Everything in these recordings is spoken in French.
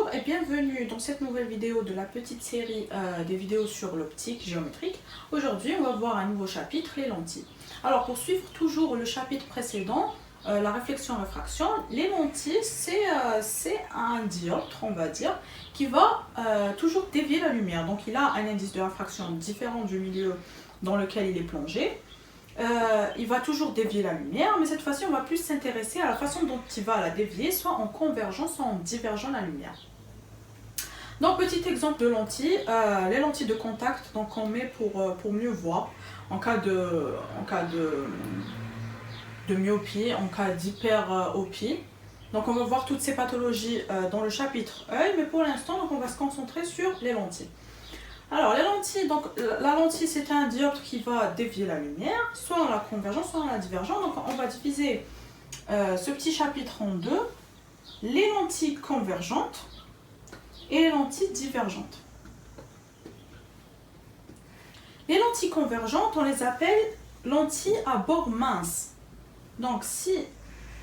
Bonjour et bienvenue dans cette nouvelle vidéo de la petite série des vidéos sur l'optique géométrique. Aujourd'hui, on va voir un nouveau chapitre, les lentilles. Alors, pour suivre toujours le chapitre précédent, la réflexion-réfraction, les lentilles, c'est un dioptre, on va dire, qui va toujours dévier la lumière. Donc, il a un indice de réfraction différent du milieu dans lequel il est plongé. Il va toujours dévier la lumière, mais cette fois-ci, on va plus s'intéresser à la façon dont il va la dévier, soit en convergeant, soit en divergeant la lumière. Donc, petit exemple de lentilles, les lentilles de contact, donc on met pour mieux voir, en cas de myopie, en cas d'hyperopie. Donc, on va voir toutes ces pathologies dans le chapitre œil, mais pour l'instant, on va se concentrer sur les lentilles. Alors, les lentilles, donc la lentille c'est un dioptre qui va dévier la lumière, soit en la convergeant, soit en la divergeant. Donc, on va diviser ce petit chapitre en deux, les lentilles convergentes et les lentilles divergentes. Les lentilles convergentes, on les appelle lentilles à bord mince. Donc, si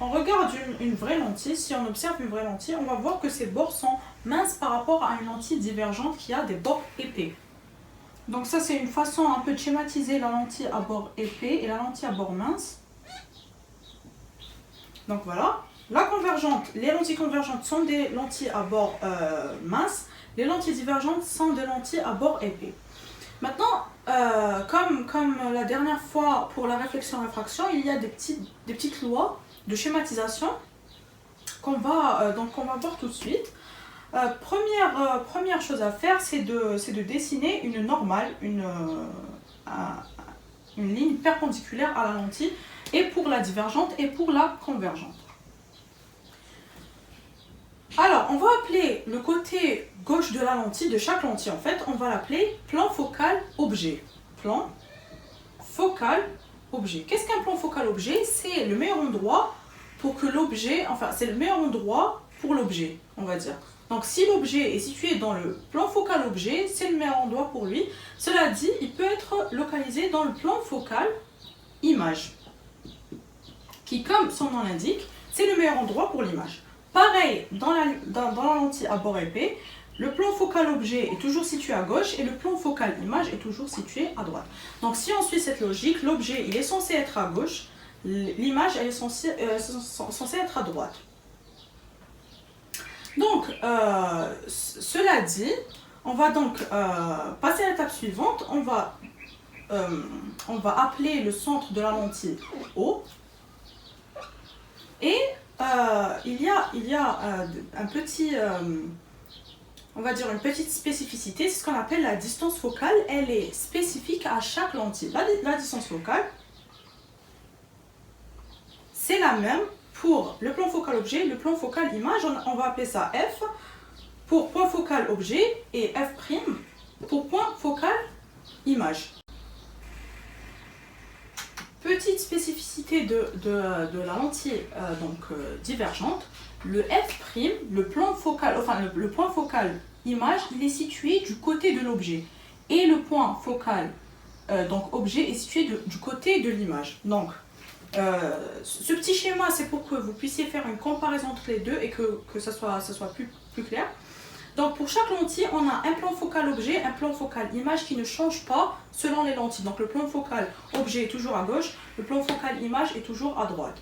on regarde une vraie lentille, si on observe une vraie lentille, on va voir que ses bords sont minces par rapport à une lentille divergente qui a des bords épais. Donc ça, c'est une façon un peu de schématiser la lentille à bord épais et la lentille à bord mince. Donc voilà. La convergente, les lentilles convergentes sont des lentilles à bord mince. Les lentilles divergentes sont des lentilles à bord épais. Maintenant, comme la dernière fois pour la réflexion-réfraction, il y a des petites lois de schématisation qu'on va voir tout de suite. Première chose à faire, c'est de dessiner une normale, une ligne perpendiculaire à la lentille, et pour la divergente et pour la convergente. Alors, on va appeler le côté gauche de la lentille, de chaque lentille en fait, on va l'appeler plan focal objet. Plan focal objet. Qu'est-ce qu'un plan focal objet? C'est le meilleur endroit pour que l'objet, c'est le meilleur endroit pour l'objet, on va dire. Donc, si l'objet est situé dans le plan focal objet, c'est le meilleur endroit pour lui. Cela dit, il peut être localisé dans le plan focal image, qui, comme son nom l'indique, c'est le meilleur endroit pour l'image. Pareil, dans la lentille à bord épais, le plan focal objet est toujours situé à gauche et le plan focal image est toujours situé à droite. Donc, si on suit cette logique, l'objet il est censé être à gauche, l'image elle est censée être à droite. Donc, cela dit, on va donc passer à l'étape suivante. On va appeler le centre de la lentille O. Et il y a un petit, on va dire une petite spécificité, c'est ce qu'on appelle la distance focale. Elle est spécifique à chaque lentille. La distance focale, c'est la même pour le plan focal objet, le plan focal image, on va appeler ça F pour point focal objet et F' pour point focal image. Petite spécificité de la lentille divergente, le F', le plan focal, le point focal image, il est situé du côté de l'objet et le point focal objet est situé du côté de l'image. Donc, ce petit schéma, c'est pour que vous puissiez faire une comparaison entre les deux et que ça soit plus clair. Donc, pour chaque lentille, on a un plan focal objet, un plan focal image qui ne change pas selon les lentilles. Donc, le plan focal objet est toujours à gauche, le plan focal image est toujours à droite.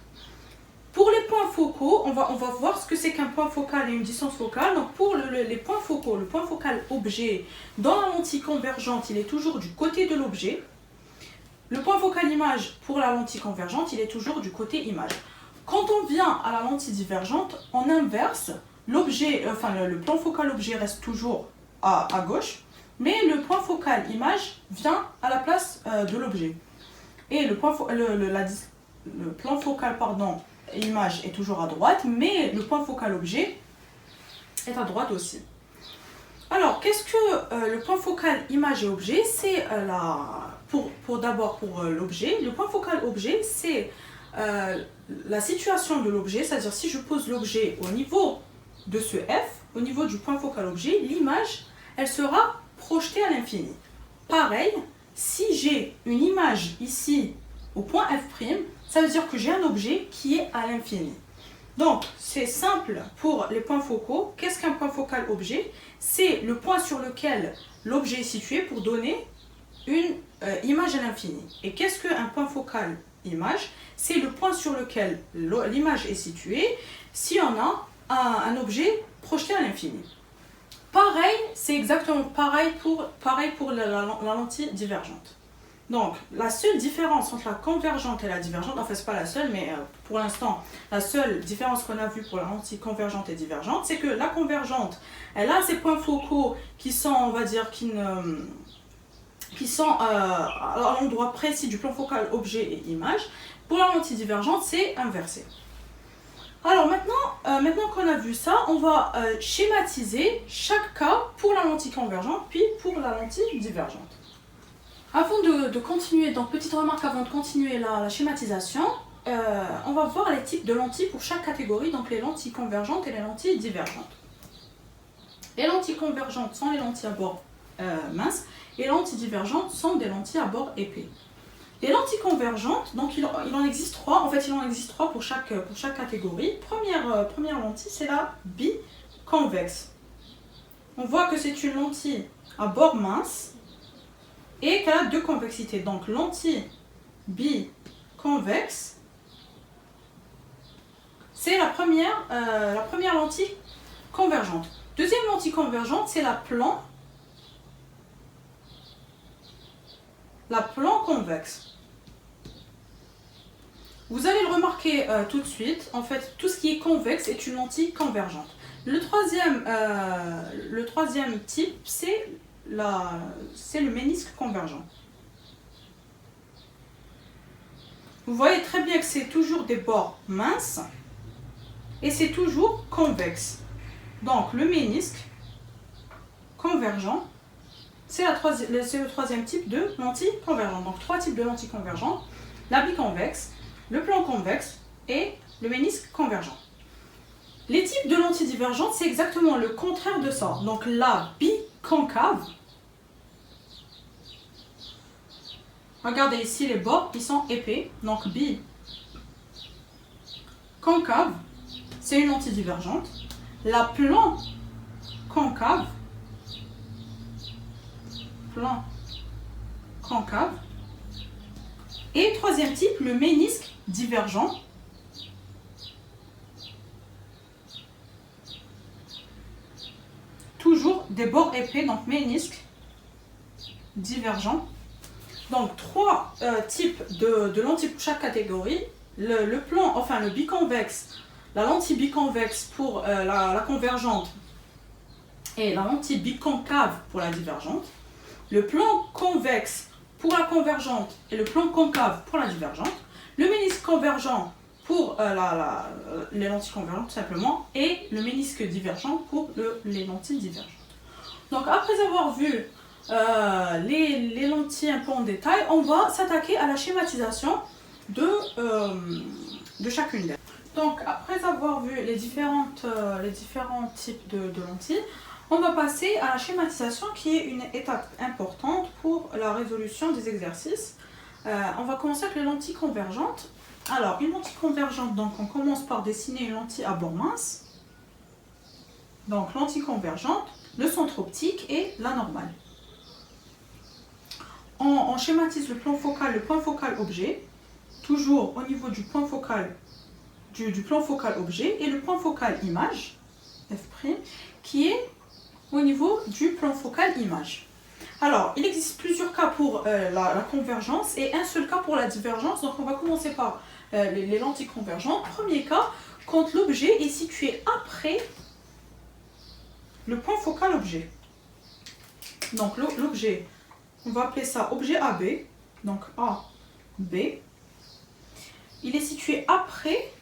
Pour les points focaux, on va voir ce que c'est qu'un point focal et une distance focale. Donc, pour les points focaux, le point focal objet, dans la lentille convergente, il est toujours du côté de l'objet. Le point focal image pour la lentille convergente, il est toujours du côté image. Quand on vient à la lentille divergente, on inverse. L'objet, le plan focal objet reste toujours à gauche, mais le point focal image vient à la place de l'objet. Et le plan focal image est toujours à droite, mais le point focal objet est à droite aussi. Alors, qu'est-ce que le point focal image et objet? C'est d'abord pour l'objet. Le point focal objet, c'est la situation de l'objet, c'est-à-dire si je pose l'objet au niveau de ce F, au niveau du point focal objet, l'image, elle sera projetée à l'infini. Pareil, si j'ai une image ici au point F', ça veut dire que j'ai un objet qui est à l'infini. Donc, c'est simple pour les points focaux. Qu'est-ce qu'un point focal objet? C'est le point sur lequel l'objet est situé pour donner une image à l'infini. Et qu'est-ce qu'un point focal image? C'est le point sur lequel l'image est située si on a un objet projeté à l'infini. Pareil, c'est exactement pareil pour la lentille divergente. Donc, la seule différence entre la convergente et la divergente, en fait, ce n'est pas la seule, mais pour l'instant, la seule différence qu'on a vue pour la lentille convergente et divergente, c'est que la convergente, elle a ses points focaux qui sont, on va dire, qui sont à l'endroit précis du plan focal objet et image. Pour la lentille divergente, c'est inversé. Alors maintenant qu'on a vu ça, on va schématiser chaque cas pour la lentille convergente puis pour la lentille divergente. Avant de continuer, donc petite remarque avant de continuer la schématisation, on va voir les types de lentilles pour chaque catégorie, donc les lentilles convergentes et les lentilles divergentes. Les lentilles convergentes sont les lentilles à bord mince et les lentilles divergentes sont des lentilles à bord épais. Les lentilles convergentes, donc il en existe trois, en fait il en existe trois pour chaque catégorie. Première lentille, c'est la biconvexe. On voit que c'est une lentille à bord mince et qu'elle a deux convexités. Donc lentille biconvexe, c'est la première lentille convergente. Deuxième lentille convergente, c'est la plan convexe. Vous allez le remarquer tout de suite, en fait, tout ce qui est convexe est une lentille convergente. Le troisième type, c'est le ménisque convergent. Vous voyez très bien que c'est toujours des bords minces et c'est toujours convexe. Donc le ménisque convergent, c'est le troisième type de lentille convergente. Donc trois types de lentilles convergentes, la biconvexe, le plan convexe et le ménisque convergent. Les types de lentilles divergentes, c'est exactement le contraire de ça. Donc la biconcave, regardez ici les bords, ils sont épais. Donc biconcave, c'est une lentille divergente. La plan concave, et troisième type, le ménisque divergent. Toujours des bords épais, donc ménisque divergent. Donc trois types de lentilles pour chaque catégorie. Le biconvexe, la lentille biconvexe pour la convergente et la lentille biconcave pour la divergente. Le plan convexe pour la convergente et le plan concave pour la divergente. Le ménisque convergent pour les lentilles convergentes tout simplement et le ménisque divergent pour les lentilles divergentes. Donc après avoir vu les lentilles un peu en détail, on va s'attaquer à la schématisation de chacune d'elles. Donc après avoir vu les différents types de lentilles, on va passer à la schématisation qui est une étape importante pour la résolution des exercices. On va commencer avec les lentilles convergentes. Alors, une lentille convergente, donc on commence par dessiner une lentille à bord mince. Donc, lentille convergente, le centre optique et la normale. On schématise le point focal objet, toujours au niveau du point focal du plan focal objet, et le point focal image, F', qui est au niveau du plan focal image. Alors, il existe plusieurs cas pour la convergence et un seul cas pour la divergence. Donc, on va commencer par les lentilles convergentes. Premier cas, quand l'objet est situé après le point focal objet. Donc, l'objet, on va appeler ça objet AB. Donc, AB. Il est situé après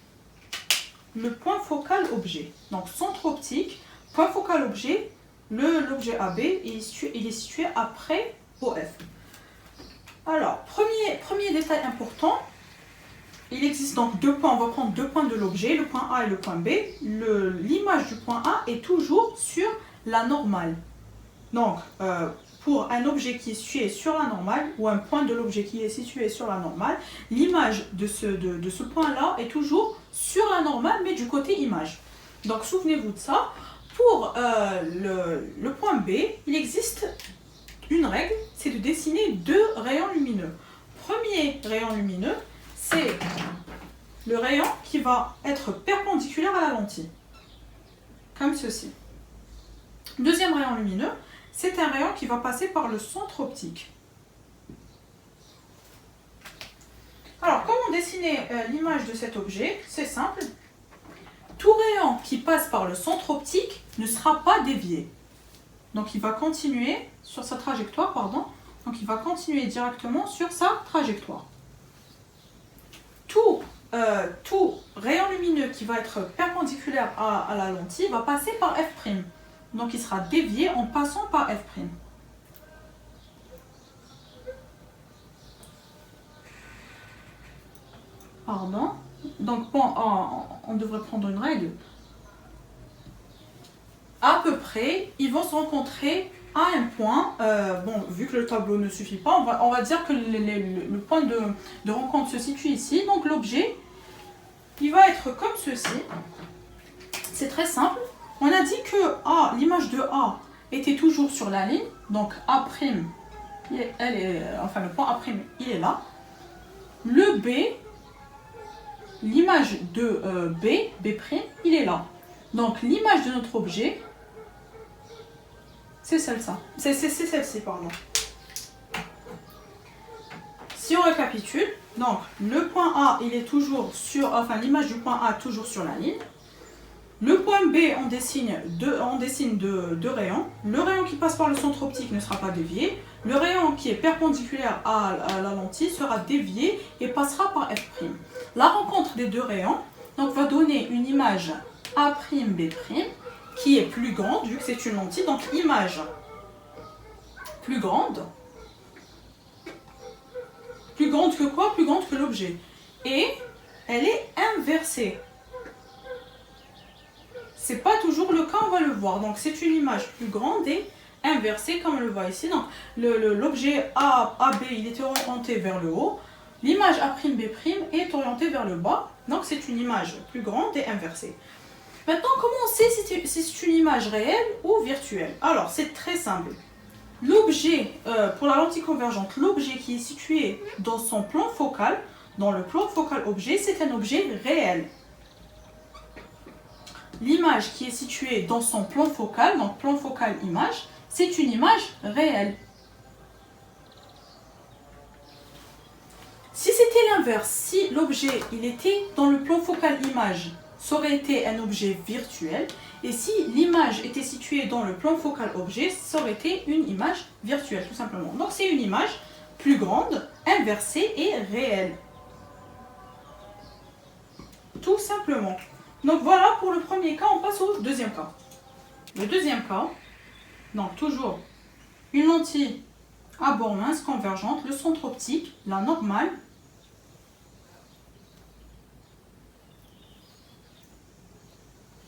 le point focal objet. Donc, centre optique, point focal objet. L'objet AB, il est situé après OF. Alors, premier détail important, il existe donc deux points, on va prendre deux points de l'objet, le point A et le point B. L'image du point A est toujours sur la normale. Donc, pour un objet qui est situé sur la normale ou un point de l'objet qui est situé sur la normale, l'image de ce point-là est toujours sur la normale mais du côté image. Donc souvenez-vous de ça. Pour le point B, il existe une règle, c'est de dessiner deux rayons lumineux. Premier rayon lumineux, c'est le rayon qui va être perpendiculaire à la lentille, comme ceci. Deuxième rayon lumineux, c'est un rayon qui va passer par le centre optique. Alors, comment dessiner l'image de cet objet? C'est simple. Tout rayon qui passe par le centre optique ne sera pas dévié. Donc, il va continuer sur sa trajectoire, pardon. Donc, il va continuer directement sur sa trajectoire. Tout rayon lumineux qui va être perpendiculaire à la lentille va passer par F'. Donc, il sera dévié en passant par F'. Pardon. Donc, bon, on devrait prendre une règle. À peu près, ils vont se rencontrer à un point. Bon, vu que le tableau ne suffit pas, on va dire que le point de rencontre se situe ici. Donc, l'objet, il va être comme ceci. C'est très simple. On a dit que l'image de A était toujours sur la ligne. Donc, A', le point A', il est là. Le B, l'image de B', il est là. Donc, l'image de notre objet, c'est celle-ci. C'est celle-ci, pardon. Si on récapitule, donc, le point A, il est toujours sur, l'image du point A toujours sur la ligne. Le point B, on dessine deux rayons. Le rayon qui passe par le centre optique ne sera pas dévié. Le rayon qui est perpendiculaire à la lentille sera dévié et passera par F'. La rencontre des deux rayons donc, va donner une image A'B' qui est plus grande vu que c'est une lentille. Donc image plus grande. Plus grande que quoi? Plus grande que l'objet. Et elle est inversée. C'est pas toujours le cas, on va le voir. Donc c'est une image plus grande et inversée comme on le voit ici. Donc l'objet AB il est orienté vers le haut. L'image A'B' est orientée vers le bas. Donc c'est une image plus grande et inversée. Maintenant, comment on sait si c'est une image réelle ou virtuelle? Alors c'est très simple. L'objet, pour la lentille convergente, l'objet qui est situé dans son plan focal, dans le plan focal objet, c'est un objet réel. L'image qui est située dans son plan focal, donc plan focal image, c'est une image réelle. Si c'était l'inverse, si l'objet il était dans le plan focal image, ça aurait été un objet virtuel. Et si l'image était située dans le plan focal objet, ça aurait été une image virtuelle, tout simplement. Donc c'est une image plus grande, inversée et réelle. Tout simplement. Donc voilà pour le premier cas, on passe au deuxième cas. Le deuxième cas, donc toujours une lentille à bord mince convergente, le centre optique, la normale.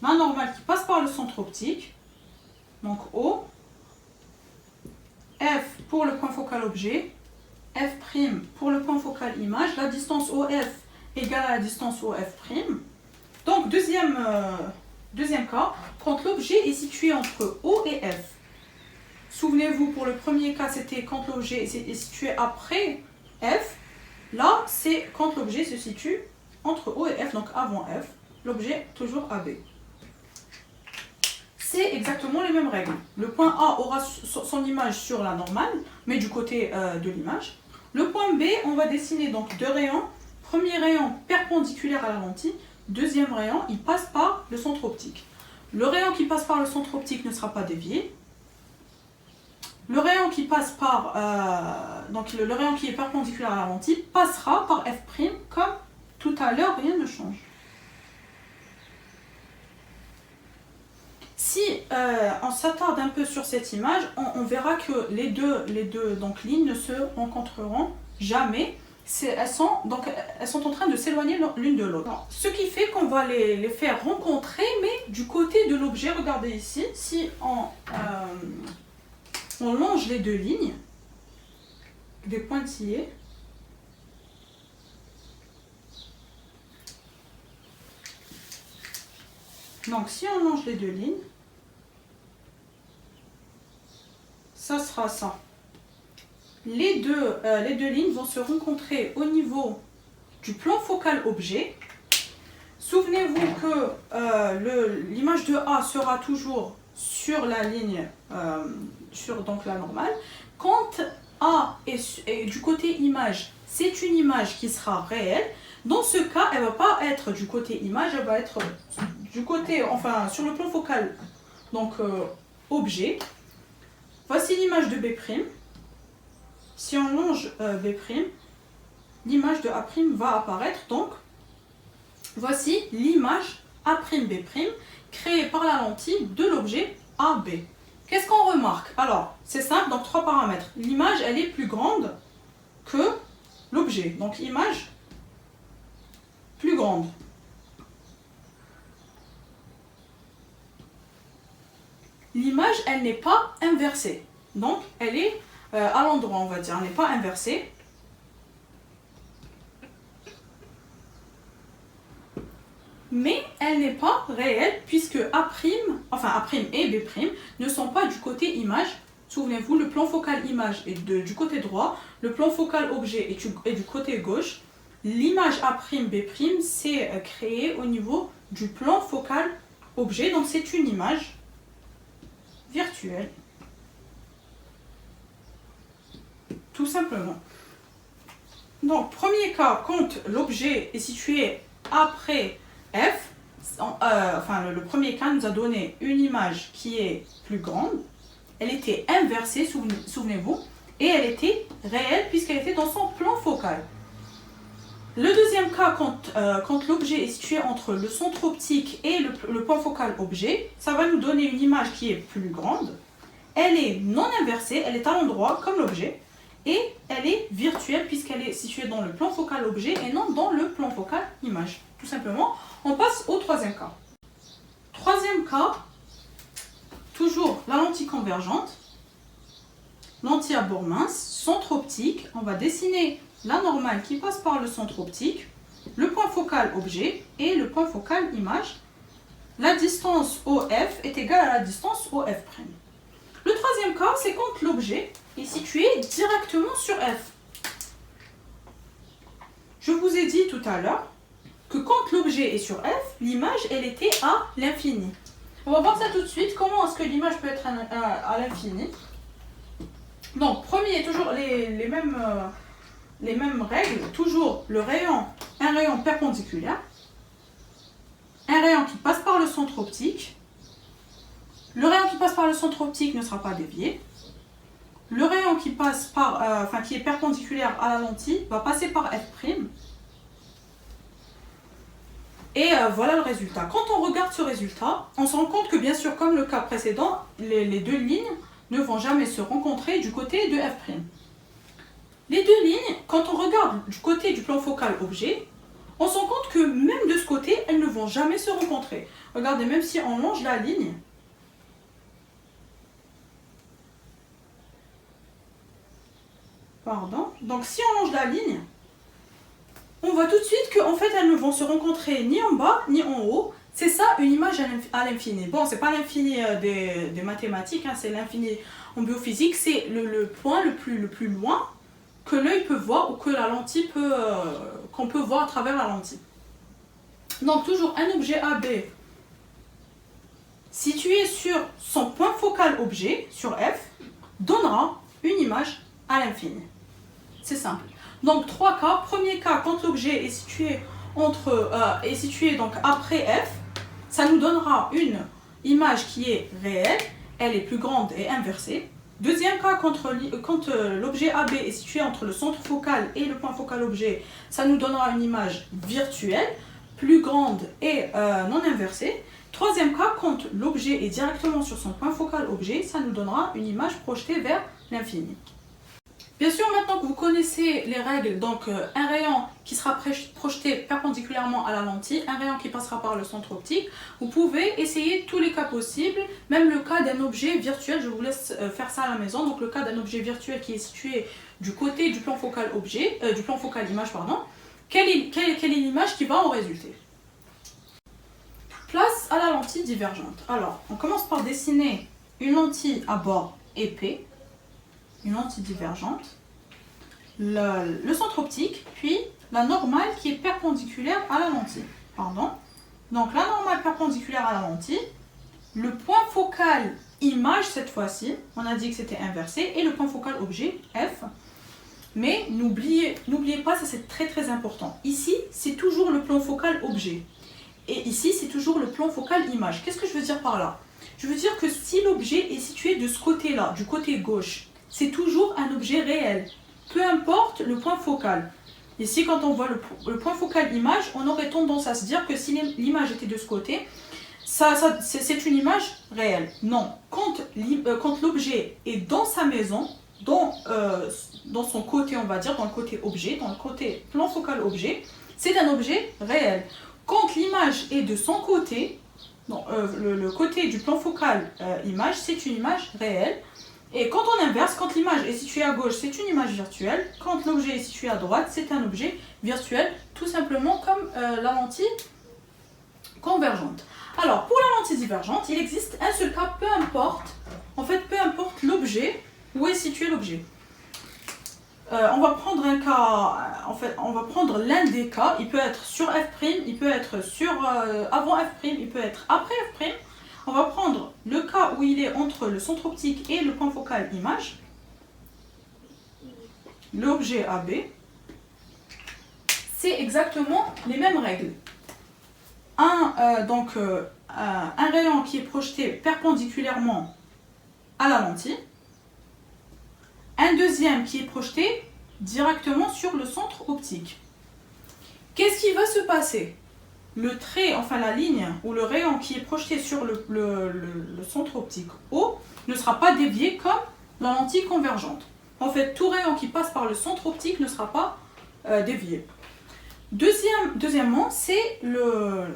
La normale qui passe par le centre optique, donc O, F pour le point focal objet, F' pour le point focal image, la distance OF égale à la distance OF'. Donc deuxième cas, quand l'objet est situé entre O et F. Souvenez-vous, pour le premier cas, c'était quand l'objet est situé après F. Là, c'est quand l'objet se situe entre O et F, donc avant F. L'objet toujours AB. C'est exactement les mêmes règles. Le point A aura son image sur la normale, mais du côté de l'image. Le point B, on va dessiner donc deux rayons. Premier rayon perpendiculaire à la lentille. Deuxième rayon, il passe par le centre optique. Le rayon qui passe par le centre optique ne sera pas dévié. Le rayon qui passe par, le rayon qui est perpendiculaire à la lentille passera par F' comme tout à l'heure, rien ne change. Si on s'attarde un peu sur cette image, on verra que les deux lignes ne se rencontreront jamais. Elles sont en train de s'éloigner l'une de l'autre. Ce qui fait qu'on va les faire rencontrer, mais du côté de l'objet. Regardez ici, si on longe les deux lignes, des pointillés. Donc si on longe les deux lignes, ça sera ça. Les deux lignes vont se rencontrer au niveau du plan focal objet. Souvenez-vous que l'image de A sera toujours sur la ligne, sur donc la normale. Quand A est du côté image, c'est une image qui sera réelle. Dans ce cas, elle ne va pas être du côté image, elle va être du côté, enfin sur le plan focal, donc objet. Voici l'image de B'. Si on longe B', l'image de A' va apparaître. Donc, voici l'image A'B' créée par la lentille de l'objet AB. Qu'est-ce qu'on remarque? Alors, c'est simple, donc 3 paramètres. L'image, elle est plus grande que l'objet. Donc, image plus grande. L'image, elle n'est pas inversée. Donc, elle est à l'endroit, on va dire. Elle n'est pas inversée. Mais elle n'est pas réelle puisque A', enfin A' et B' ne sont pas du côté image. Souvenez-vous, le plan focal image est du côté droit, le plan focal objet est du côté gauche. L'image A'B' s'est créée au niveau du plan focal objet, donc c'est une image virtuelle. Tout simplement. Donc, premier cas, quand l'objet est situé après F, enfin le premier cas nous a donné une image qui est plus grande, elle était inversée, souvenez-vous, et elle était réelle puisqu'elle était dans son plan focal. Le deuxième cas, quand l'objet est situé entre le centre optique et le point focal objet, ça va nous donner une image qui est plus grande. Elle est non inversée, elle est à l'endroit comme l'objet, et elle est virtuelle puisqu'elle est située dans le plan focal objet et non dans le plan focal image. Tout simplement, on passe au troisième cas. Troisième cas, toujours la lentille convergente, lentille à bord mince, centre optique, on va dessiner la normale qui passe par le centre optique, le point focal objet et le point focal image. La distance OF est égale à la distance OF'. Le troisième cas, c'est quand l'objet est situé directement sur F. Je vous ai dit tout à l'heure que quand l'objet est sur F, l'image, elle était à l'infini. On va voir ça tout de suite, comment est-ce que l'image peut être à l'infini. Donc, premier, toujours les mêmes règles, toujours un rayon perpendiculaire, un rayon qui passe par le centre optique. Le rayon qui passe par le centre optique ne sera pas dévié. Le rayon qui passe qui est perpendiculaire à la lentille va passer par F'. Et voilà le résultat. Quand on regarde ce résultat, on se rend compte que bien sûr, comme le cas précédent, les deux lignes ne vont jamais se rencontrer du côté de F'. Les deux lignes, quand on regarde du côté du plan focal objet, on se rend compte que même de ce côté, elles ne vont jamais se rencontrer. Regardez, même si on longe la ligne, donc si on longe la ligne, on voit tout de suite qu'en fait elles ne vont se rencontrer ni en bas ni en haut. C'est ça une image à l'infini. Bon, c'est pas l'infini des mathématiques, hein, c'est l'infini en biophysique, c'est le point le plus loin que l'œil peut voir ou que la lentille qu'on peut voir à travers la lentille. Donc toujours un objet AB situé sur son point focal objet, sur F, donnera une image à l'infini. C'est simple. Donc 3 cas. Premier cas, quand l'objet est situé donc après F, ça nous donnera une image qui est réelle, elle est plus grande et inversée. Deuxième cas, quand l'objet AB est situé entre le centre focal et le point focal objet, ça nous donnera une image virtuelle, plus grande et non inversée. Troisième cas, quand l'objet est directement sur son point focal objet, ça nous donnera une image projetée vers l'infini. Bien sûr, maintenant que vous connaissez les règles, donc un rayon qui sera projeté perpendiculairement à la lentille, un rayon qui passera par le centre optique, vous pouvez essayer tous les cas possibles, même le cas d'un objet virtuel, je vous laisse faire ça à la maison, donc le cas d'un objet virtuel qui est situé du côté du plan focal du plan focal image, pardon, quelle est l'image qui va en résulter. Place à la lentille divergente. Alors, on commence par dessiner une lentille à bord épais, une lentille divergente, le centre optique, puis la normale qui est perpendiculaire à la lentille. Pardon. Donc la normale perpendiculaire à la lentille, le point focal image cette fois-ci, on a dit que c'était inversé, et le point focal objet, F. Mais n'oubliez pas, ça c'est très très important. Ici, c'est toujours le plan focal objet. Et ici, c'est toujours le plan focal image. Qu'est-ce que je veux dire par là? Je veux dire que si l'objet est situé de ce côté-là, du côté gauche, c'est toujours un objet réel, peu importe le point focal. Ici, quand on voit le point focal image, on aurait tendance à se dire que si l'image était de ce côté, c'est une image réelle. Non, quand l'objet est dans sa maison, dans son côté, on va dire, dans le côté objet, dans le côté plan focal objet, c'est un objet réel. Quand l'image est de son côté, le côté du plan focal image, c'est une image réelle. Et quand on inverse, quand l'image est située à gauche, c'est une image virtuelle. Quand l'objet est situé à droite, c'est un objet virtuel, tout simplement comme la lentille convergente. Alors, pour la lentille divergente, il existe un seul cas, peu importe l'objet, où est situé l'objet. On va prendre un cas, on va prendre l'un des cas, il peut être sur F', il peut être avant F', il peut être après F'. On va prendre le cas où il est entre le centre optique et le point focal image, l'objet AB. C'est exactement les mêmes règles. Un rayon qui est projeté perpendiculairement à la lentille, un deuxième qui est projeté directement sur le centre optique. Qu'est-ce qui va se passer? Le trait, enfin la ligne ou le rayon qui est projeté sur le centre optique O ne sera pas dévié comme la lentille convergente. En fait, tout rayon qui passe par le centre optique ne sera pas dévié. Deuxièmement, c'est le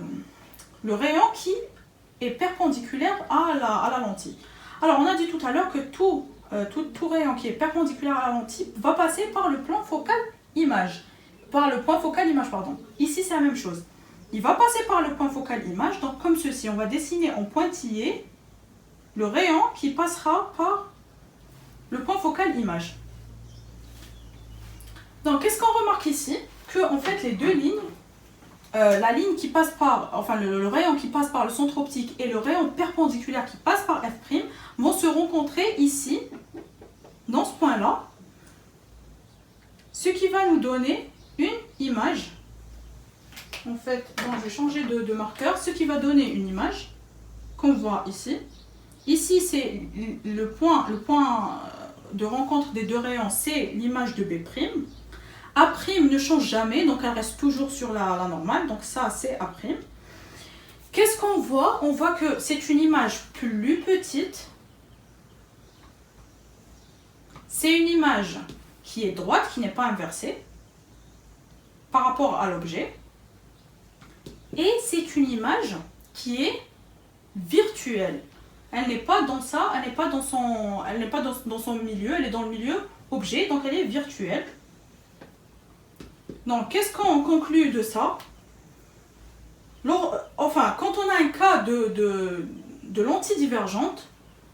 rayon qui est perpendiculaire à la lentille. Alors, on a dit tout à l'heure que tout rayon qui est perpendiculaire à la lentille va passer par le plan focal image. Par le point focal image, pardon. Ici, c'est la même chose. Il va passer par le point focal image, donc comme ceci. On va dessiner en pointillé le rayon qui passera par le point focal image. Donc, qu'est-ce qu'on remarque ici? Que, en fait, les deux lignes, la ligne qui passe par, enfin le rayon qui passe par le centre optique et le rayon perpendiculaire qui passe par F' vont se rencontrer ici, dans ce point-là, ce qui va nous donner une image. En fait, bon, je vais changer de marqueur, ce qui va donner une image qu'on voit ici. Ici, c'est le point de rencontre des deux rayons, c'est l'image de B'. A' ne change jamais, donc elle reste toujours sur la normale, donc ça c'est A'. Qu'est-ce qu'on voit? On voit que c'est une image plus petite. C'est une image qui est droite, qui n'est pas inversée par rapport à l'objet. Et c'est une image qui est virtuelle. Elle n'est pas dans ça, elle n'est pas dans son milieu, elle est dans le milieu objet, donc elle est virtuelle. Donc, qu'est-ce qu'on conclut de ça? Enfin, quand on a un cas de lentille divergente,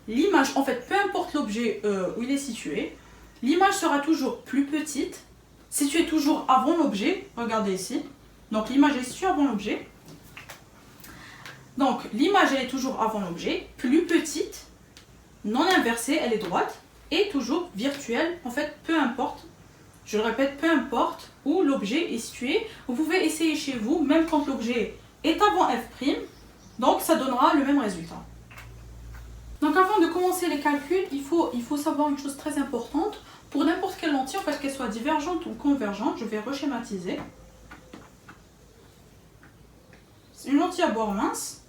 l'image, en fait, peu importe l'objet où il est situé, l'image sera toujours plus petite, située toujours avant l'objet. Regardez ici. Donc, l'image est située avant l'objet. Donc, l'image, elle est toujours avant l'objet, plus petite, non inversée, elle est droite, et toujours virtuelle. En fait, peu importe. Je le répète, peu importe où l'objet est situé, vous pouvez essayer chez vous, même quand l'objet est avant F', donc ça donnera le même résultat. Donc avant de commencer les calculs, il faut savoir une chose très importante. Pour n'importe quelle lentille, en fait, qu'elle soit divergente ou convergente, je vais reschématiser. C'est une lentille à bord mince.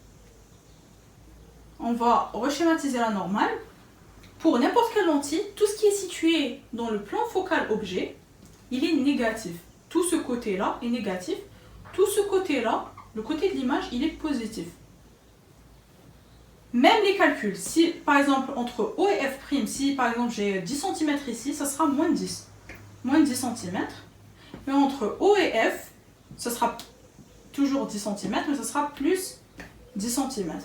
On va reschématiser la normale. pour n'importe quelle lentille, tout ce qui est situé dans le plan focal objet, il est négatif. Tout ce côté-là est négatif. Tout ce côté-là, le côté de l'image, il est positif. Même les calculs, si par exemple entre O et F', si par exemple j'ai 10 cm ici, ça sera moins 10. Moins 10 cm. Et entre O et F, ce sera toujours 10 cm, mais ce sera plus 10 cm.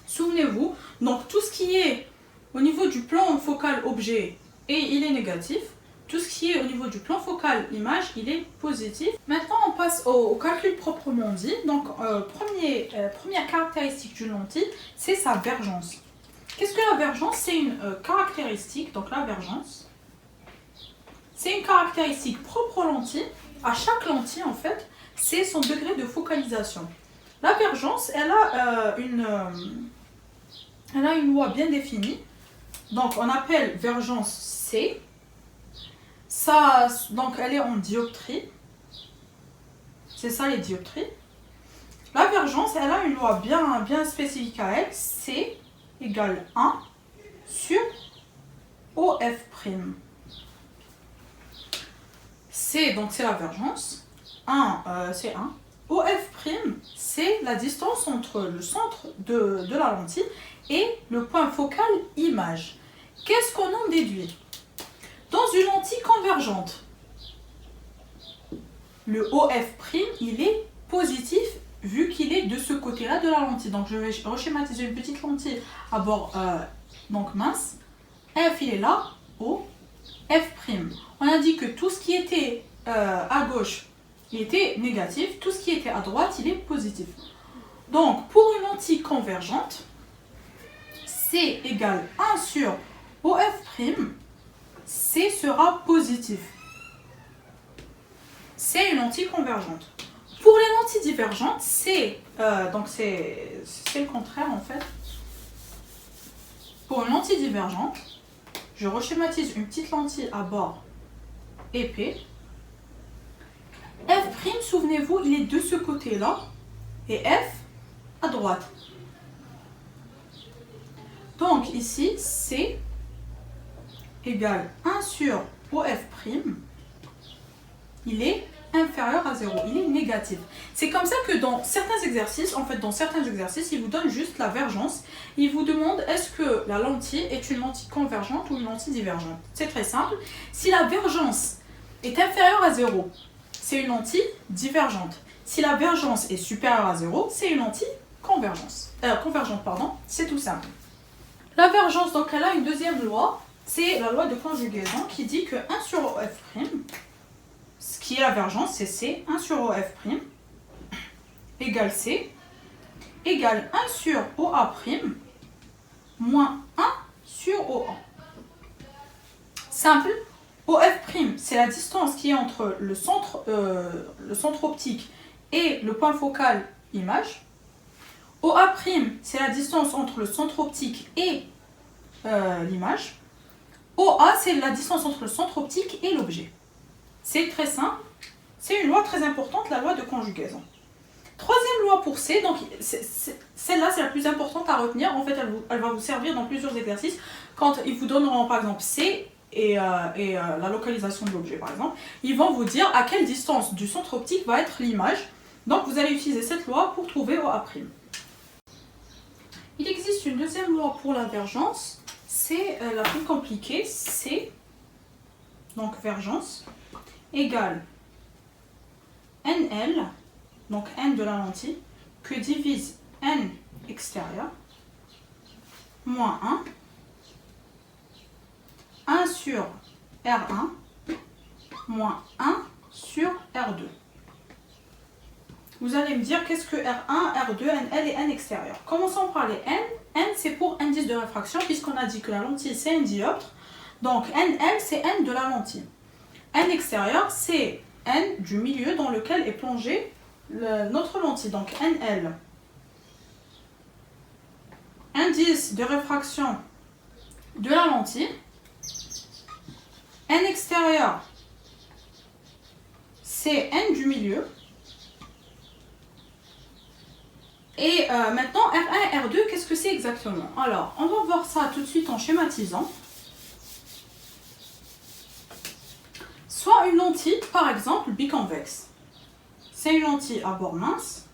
Souvenez-vous, donc tout ce qui est au niveau du plan focal objet, et il est négatif. Tout ce qui est au niveau du plan focal image, il est positif. Maintenant, on passe au calcul proprement dit. Donc, première caractéristique d'une lentille, c'est sa vergence. Qu'est-ce que la vergence? C'est une caractéristique, donc la vergence, c'est une caractéristique propre aux lentilles. À chaque lentille, en fait, c'est son degré de focalisation. La vergence, elle a une loi bien définie. Donc, on appelle vergence C. Ça, donc, elle est en dioptrie. C'est ça les dioptries. La vergence, elle a une loi bien spécifique à elle. C égale 1 sur OF'. C, donc c'est la vergence. 1, c'est 1. OF', c'est la distance entre le centre de la lentille et le point focal image. Qu'est-ce qu'on en déduit? Dans une lentille convergente, le OF', il est positif vu qu'il est de ce côté-là de la lentille. Donc je vais reschématiser une petite lentille à bord donc mince. F, il est là, O, F'. On a dit que tout ce qui était à gauche, il était négatif. Tout ce qui était à droite, il est positif. Donc pour une lentille convergente, C égale 1 sur OF', C sera positif. C'est une lentille convergente. Pour les lentilles divergentes, c'est le contraire en fait. Pour une lentille divergente, je reschématise une petite lentille à bord épais. F', souvenez-vous, il est de ce côté-là et F à droite. Donc ici, C égale 1 sur OF', il est inférieur à 0, il est négatif. C'est comme ça que dans certains exercices, il vous donne juste la vergence. Il vous demande est-ce que la lentille est une lentille convergente ou une lentille divergente. C'est très simple. Si la vergence est inférieure à 0, c'est une lentille divergente. Si la vergence est supérieure à 0, c'est une lentille convergente. C'est tout simple. La vergence, donc, elle a une deuxième loi. C'est la loi de conjugaison qui dit que 1 sur OF', ce qui est la vergence, c'est C, 1 sur OF', égale C, égale 1 sur OA', moins 1 sur OA. Simple, OF', c'est la distance qui est entre le centre optique et le point focal image. OA', c'est la distance entre le centre optique et l'image. OA, c'est la distance entre le centre optique et l'objet. C'est très simple. C'est une loi très importante, la loi de conjugaison. Troisième loi pour C, donc celle-là, c'est la plus importante à retenir. En fait, elle va vous servir dans plusieurs exercices. Quand ils vous donneront, par exemple, C et la localisation de l'objet, par exemple, ils vont vous dire à quelle distance du centre optique va être l'image. Donc, vous allez utiliser cette loi pour trouver OA'. Il existe une deuxième loi pour la vergence. C'est la plus compliquée, C, donc vergence, égale NL, donc N de la lentille, que divise N extérieur, moins 1 sur R1, moins 1 sur R2. Vous allez me dire qu'est-ce que R1, R2, NL et N extérieur. Commençons par les N. N, c'est pour indice de réfraction, puisqu'on a dit que la lentille, c'est un dioptre. Donc, NL, c'est N de la lentille. N extérieur, c'est N du milieu dans lequel est plongée notre lentille. Donc, NL. Indice de réfraction de la lentille. N extérieur, c'est N du milieu. Et maintenant, R1 et R2, qu'est-ce que c'est exactement? Alors, on va voir ça tout de suite en schématisant. Soit une lentille, par exemple, biconvexe. C'est une lentille à bord mince.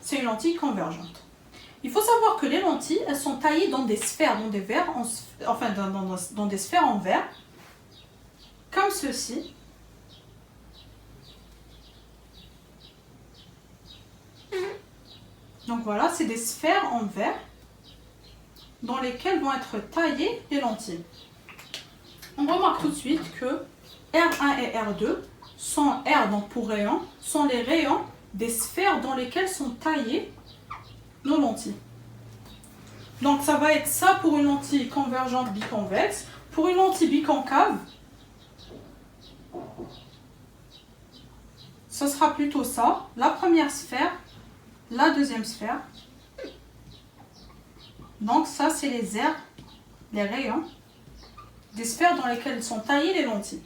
C'est une lentille convergente. Il faut savoir que les lentilles, elles sont taillées dans des sphères, dans des verres, enfin dans des sphères en verre, comme ceci. Donc voilà, c'est des sphères en verre dans lesquelles vont être taillées les lentilles. On remarque tout de suite que R1 et R2 sont R, donc pour rayon, sont les rayons des sphères dans lesquelles sont taillées nos lentilles. Donc ça va être ça pour une lentille convergente biconvexe. Pour une lentille biconcave, ce sera plutôt ça, la première sphère, la deuxième sphère. Donc ça, c'est les aires, les rayons des sphères dans lesquelles sont taillées les lentilles.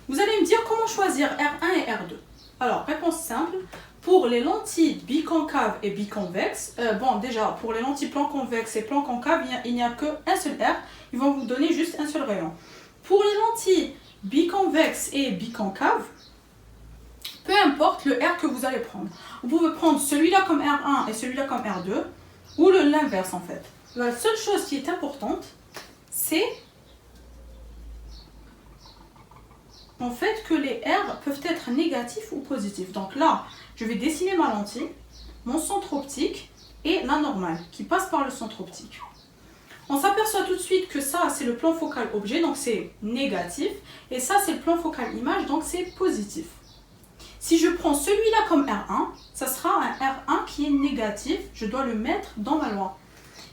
Vous allez me dire comment choisir R1 et R2. Alors, réponse simple. Pour les lentilles biconcaves et biconvexes, bon déjà, pour les lentilles plan convexe et plan concave, il n'y a qu'un seul R. Ils vont vous donner juste un seul rayon. Pour les lentilles biconvexes et biconcaves, peu importe le R que vous allez prendre. Vous pouvez prendre celui-là comme R1 et celui-là comme R2, ou l'inverse en fait. La seule chose qui est importante, c'est en fait que les R peuvent être négatifs ou positifs. Donc là, je vais dessiner ma lentille, mon centre optique et la normale qui passe par le centre optique. On s'aperçoit tout de suite que ça, c'est le plan focal objet, donc c'est négatif. Et ça, c'est le plan focal image, donc c'est positif. Si je prends celui-là comme R1, ça sera un R1 qui est négatif. Je dois le mettre dans ma loi.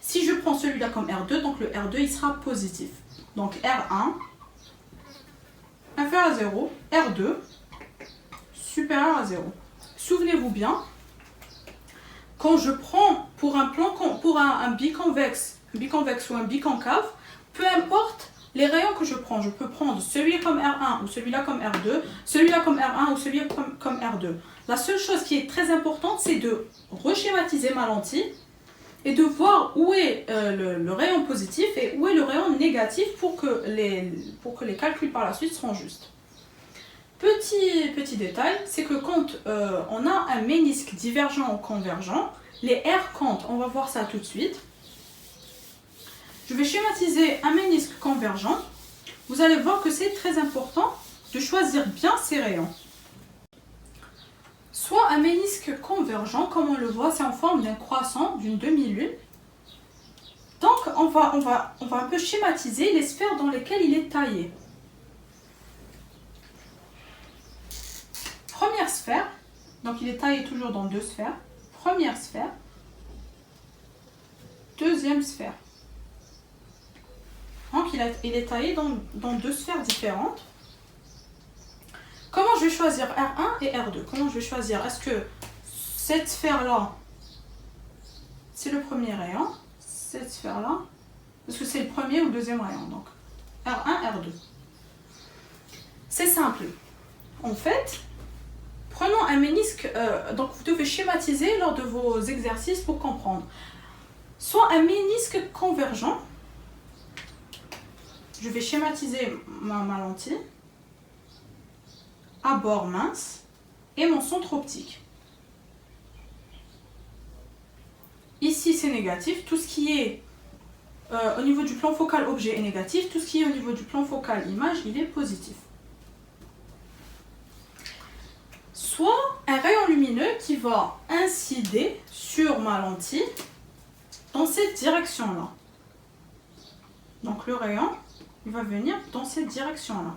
Si je prends celui-là comme R2, donc le R2, il sera positif. Donc R1 inférieur à 0, R2 supérieur à 0. Souvenez-vous bien, quand je prends pour un biconvexe ou un biconcave, peu importe les rayons que je prends, je peux prendre celui-là comme R1 ou celui-là comme R2, celui-là comme R1 ou celui-là comme R2. La seule chose qui est très importante, c'est de reschématiser ma lentille et de voir où est le rayon positif et où est le rayon négatif pour que les calculs par la suite seront justes. Petit détail, c'est que quand on a un ménisque divergent ou convergent, les R comptent. On va voir ça tout de suite. Je vais schématiser un ménisque convergent. Vous allez voir que c'est très important de choisir bien ces rayons. Soit un ménisque convergent, comme on le voit, c'est en forme d'un croissant, d'une demi-lune. Donc on va un peu schématiser les sphères dans lesquelles il est taillé. Première sphère, donc il est taillé toujours dans deux sphères. Première sphère, deuxième sphère. Donc il est taillé dans deux sphères différentes. Comment je vais choisir R1 et R2? Comment je vais choisir? Est-ce que cette sphère-là, c'est le premier rayon? Cette sphère-là, est-ce que c'est le premier ou le deuxième rayon? Donc R1, R2. C'est simple. En fait, prenons un ménisque, donc vous devez schématiser lors de vos exercices pour comprendre. Soit un ménisque convergent, je vais schématiser ma lentille à bord mince et mon centre optique. Ici c'est négatif, tout ce qui est au niveau du plan focal objet est négatif, tout ce qui est au niveau du plan focal image, il est positif. Soit un rayon lumineux qui va incider sur ma lentille dans cette direction-là. Donc le rayon, il va venir dans cette direction-là.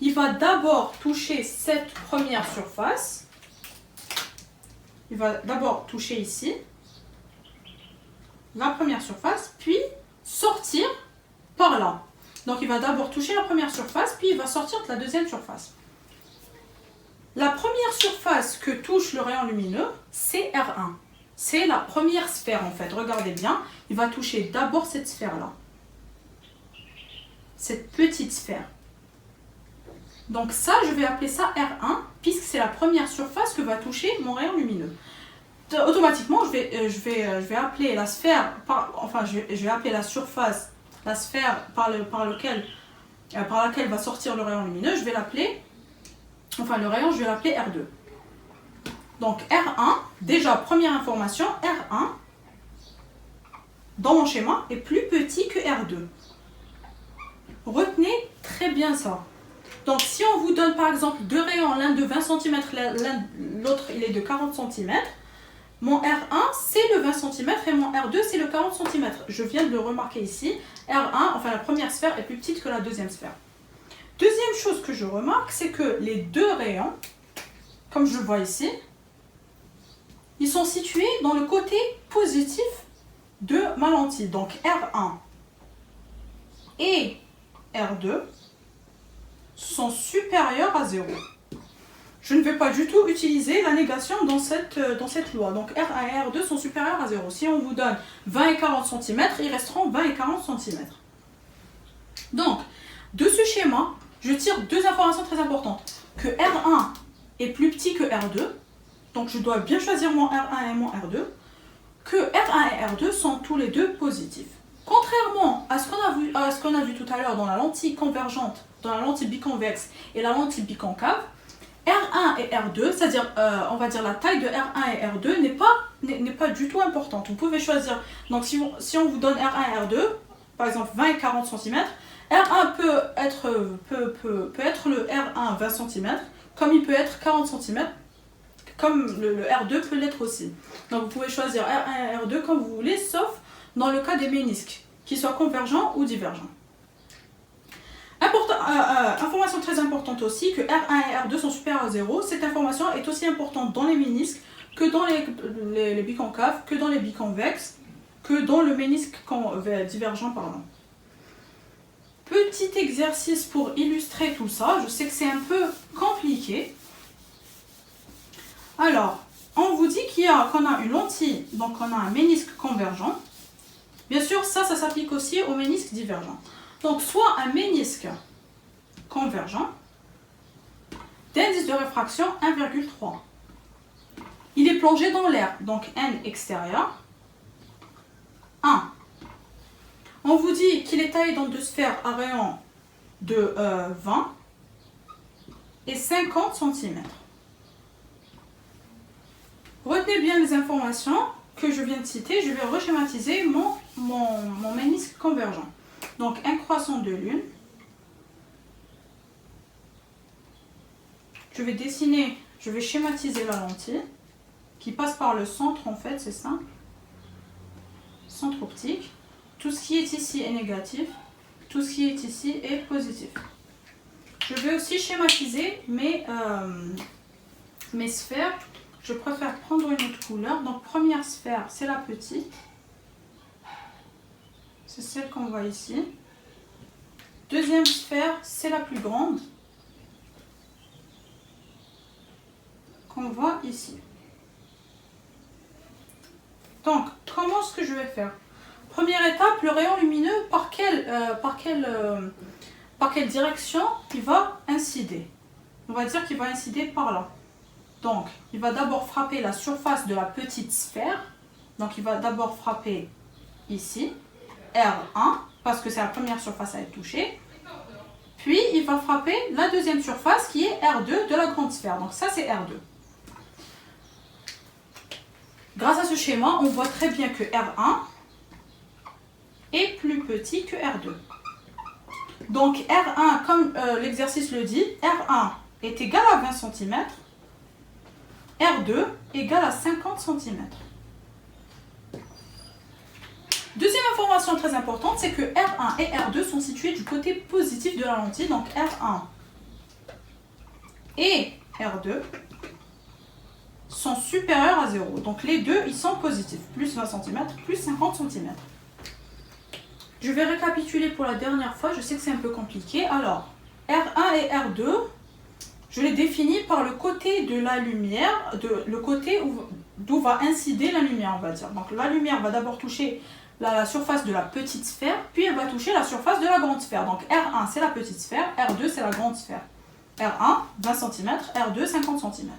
Il va d'abord toucher cette première surface. Il va d'abord toucher ici, la première surface, puis sortir par là. Donc il va d'abord toucher la première surface, puis il va sortir de la deuxième surface. La première surface que touche le rayon lumineux, c'est R1. C'est la première sphère en fait. Regardez bien, il va toucher d'abord cette sphère-là. Cette petite sphère. Donc ça, je vais appeler ça R1, puisque c'est la première surface que va toucher mon rayon lumineux. automatiquement, je vais appeler la sphère, je vais appeler la surface, la sphère par laquelle va sortir le rayon lumineux, je vais l'appeler, le rayon, je vais l'appeler R2. Donc R1, déjà, première information, R1, dans mon schéma, est plus petit que R2. Retenez très bien ça. Donc si on vous donne par exemple deux rayons, l'un de 20 cm, l'autre il est de 40 cm, mon R1 c'est le 20 cm et mon R2 c'est le 40 cm. Je viens de le remarquer ici, R1, la première sphère est plus petite que la deuxième sphère. Deuxième chose que je remarque, c'est que les deux rayons, comme je le vois ici, ils sont situés dans le côté positif de ma lentille. Donc R1 et R2 sont supérieurs à 0. Je ne vais pas du tout utiliser la négation dans cette loi. Donc R1 et R2 sont supérieurs à 0. Si on vous donne 20 et 40 cm, ils resteront 20 et 40 cm. Donc, de ce schéma, je tire deux informations très importantes. Que R1 est plus petit que R2. Donc je dois bien choisir mon R1 et mon R2. Que R1 et R2 sont tous les deux positifs. Contrairement à ce qu'on a vu tout à l'heure dans la lentille convergente, dans la lentille biconvexe et la lentille biconcave, R1 et R2, c'est-à-dire on va dire la taille de R1 et R2 n'est pas du tout importante. Vous pouvez choisir, donc si on vous donne R1 et R2, par exemple 20 et 40 cm, R1 peut être le R1 20 cm, comme il peut être 40 cm, comme le R2 peut l'être aussi. Donc vous pouvez choisir R1 et R2 comme vous voulez, sauf dans le cas des ménisques, qu'ils soient convergents ou divergents. Information très importante aussi, que R1 et R2 sont supérieurs à 0. Cette information est aussi importante dans les ménisques que dans les biconcaves, que dans les biconvexes, que dans le ménisque divergent. Petit exercice pour illustrer tout ça. Je sais que c'est un peu compliqué. Alors, on vous dit qu'on a une lentille, donc on a un ménisque convergent. Bien sûr, ça s'applique aussi au ménisque divergent. Donc, soit un ménisque convergent d'indice de réfraction 1,3. Il est plongé dans l'air, donc N extérieur, 1. On vous dit qu'il est taillé dans deux sphères à rayon de 20 et 50 cm. Retenez bien les informations que je viens de citer. Je vais reschématiser mon ménisque convergent. Donc un croissant de lune. Je vais schématiser la lentille qui passe par le centre en fait, c'est ça. Centre optique. Tout ce qui est ici est négatif. Tout ce qui est ici est positif. Je vais aussi schématiser mes sphères. Je préfère prendre une autre couleur. Donc première sphère, c'est la petite. C'est celle qu'on voit ici. Deuxième sphère, c'est la plus grande. Qu'on voit ici. Donc, comment est-ce que je vais faire? Première étape, le rayon lumineux, par quelle direction il va incider? On va dire qu'il va incider par là. Donc, il va d'abord frapper la surface de la petite sphère. Donc, il va d'abord frapper ici, R1, parce que c'est la première surface à être touchée. Puis, il va frapper la deuxième surface qui est R2 de la grande sphère. Donc, ça, c'est R2. Grâce à ce schéma, on voit très bien que R1 est plus petit que R2. Donc, R1, comme l'exercice le dit, R1 est égal à 20 cm. R2 égale à 50 cm. Deuxième information très importante, c'est que R1 et R2 sont situés du côté positif de la lentille. Donc R1 et R2 sont supérieurs à 0. Donc les deux, ils sont positifs. Plus 20 cm, plus 50 cm. Je vais récapituler pour la dernière fois. Je sais que c'est un peu compliqué. Alors, R1 et R2, je les définis par le côté de la lumière, le côté d'où va incider la lumière, on va dire. Donc la lumière va d'abord toucher la surface de la petite sphère, puis elle va toucher la surface de la grande sphère. Donc R1 c'est la petite sphère, R2 c'est la grande sphère. R1 20 cm, R2 50 cm.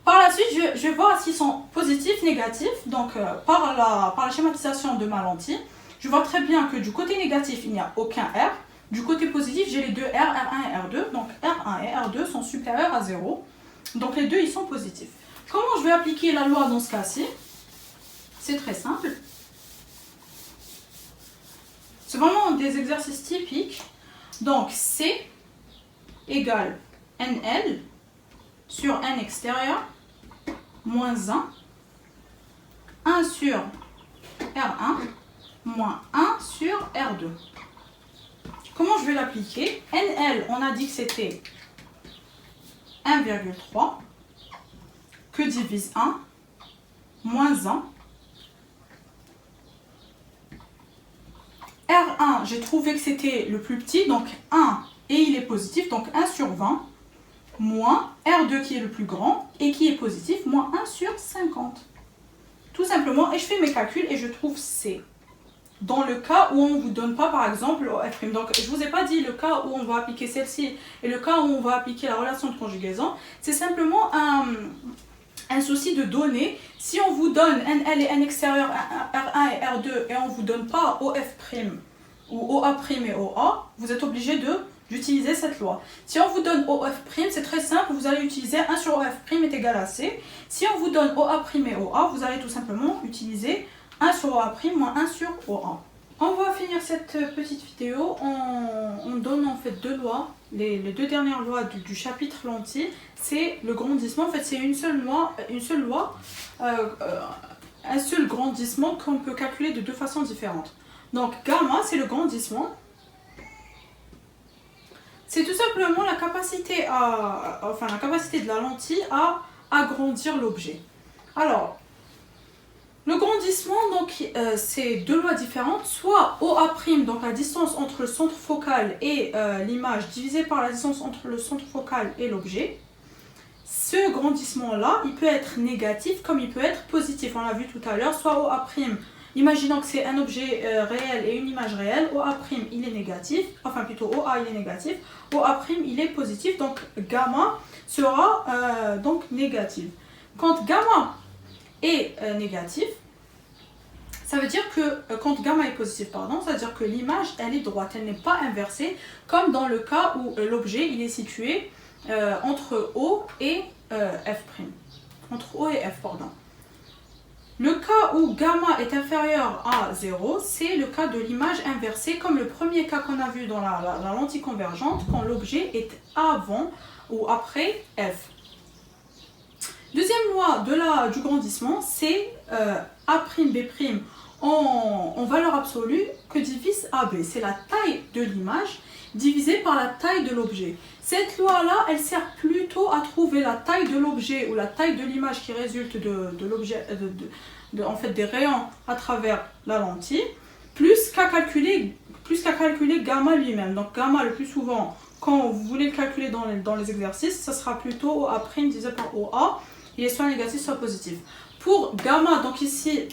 Par la suite, je vais voir s'ils sont positifs, négatifs. Donc, par la schématisation de ma lentille, je vois très bien que du côté négatif, il n'y a aucun R. Du côté positif, j'ai les deux R, R1 et R2. Donc, R1 et R2 sont supérieurs à 0. Donc, les deux, ils sont positifs. Comment je vais appliquer la loi dans ce cas-ci? C'est très simple. C'est vraiment des exercices typiques. Donc, C égale NL sur N extérieur moins 1 sur R1 moins 1 sur R2. Comment je vais l'appliquer? NL, on a dit que c'était 1,3 que divise 1 moins 1. R1, j'ai trouvé que c'était le plus petit, donc 1 et il est positif, donc 1 sur 20 moins R2 qui est le plus grand et qui est positif, moins 1 sur 50. Tout simplement, et je fais mes calculs et je trouve C. Dans le cas où on ne vous donne pas, par exemple, F'. Donc, je ne vous ai pas dit le cas où on va appliquer celle-ci et le cas où on va appliquer la relation de conjugaison. C'est simplement un souci de données. Si on vous donne NL et N extérieur, R1 et R2, et on ne vous donne pas OF' ou OA' et OA, vous êtes obligé d'utiliser cette loi. Si on vous donne OF', c'est très simple, vous allez utiliser 1 sur OF' est égal à C. Si on vous donne OA' et OA, vous allez tout simplement utiliser 1 sur OA' moins 1 sur OA. On va finir cette petite vidéo en donnant en fait deux lois, les deux dernières lois du chapitre lentilles. C'est le grandissement, en fait c'est une seule loi, un seul grandissement qu'on peut calculer de deux façons différentes. Donc gamma, c'est le grandissement. C'est tout simplement la capacité de la lentille à agrandir l'objet. Alors, le grandissement, donc, c'est deux lois différentes. Soit OA', donc la distance entre le centre focal et l'image, divisée par la distance entre le centre focal et l'objet. Ce grandissement-là, il peut être négatif comme il peut être positif. On l'a vu tout à l'heure, soit OA', imaginons que c'est un objet réel et une image réelle, OA' il est négatif, enfin plutôt OA il est négatif, OA' il est positif, donc gamma sera donc négative. Quand gamma est négatif, ça veut dire que quand gamma est positif, ça veut dire que l'image elle est droite, elle n'est pas inversée, comme dans le cas où l'objet il est situé entre O et F'. Entre O et F, pardon. Le cas où gamma est inférieur à 0, c'est le cas de l'image inversée, comme le premier cas qu'on a vu dans la lentille convergente, quand l'objet est avant ou après F. Deuxième loi du grandissement, c'est A'B' en valeur absolue que divise AB. C'est la taille de l'image divisée par la taille de l'objet. Cette loi-là, elle sert plutôt à trouver la taille de l'objet ou la taille de l'image qui résulte de l'objet, en fait, des rayons à travers la lentille, plus qu'à calculer gamma lui-même. Donc gamma, le plus souvent, quand vous voulez le calculer dans les exercices, ça sera plutôt OA' divisé par OA. Il est soit négatif, soit positif. Pour gamma, donc ici,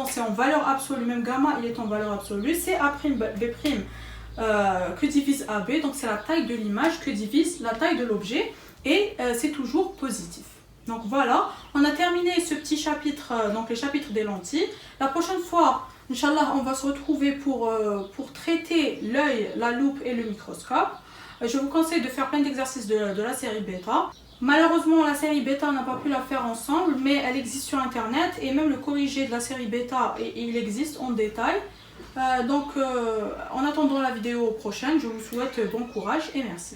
c'est en valeur absolue, même gamma, il est en valeur absolue, c'est A'B' que divise AB, donc c'est la taille de l'image que divise la taille de l'objet, et c'est toujours positif. Donc voilà, on a terminé ce petit chapitre, donc les chapitres des lentilles. La prochaine fois, Inch'Allah, on va se retrouver pour traiter l'œil, la loupe et le microscope. Je vous conseille de faire plein d'exercices de la série bêta. Malheureusement, la série bêta, on n'a pas pu la faire ensemble, mais elle existe sur internet, et même le corrigé de la série bêta, il existe en détail. En attendant la vidéo prochaine, je vous souhaite bon courage et merci.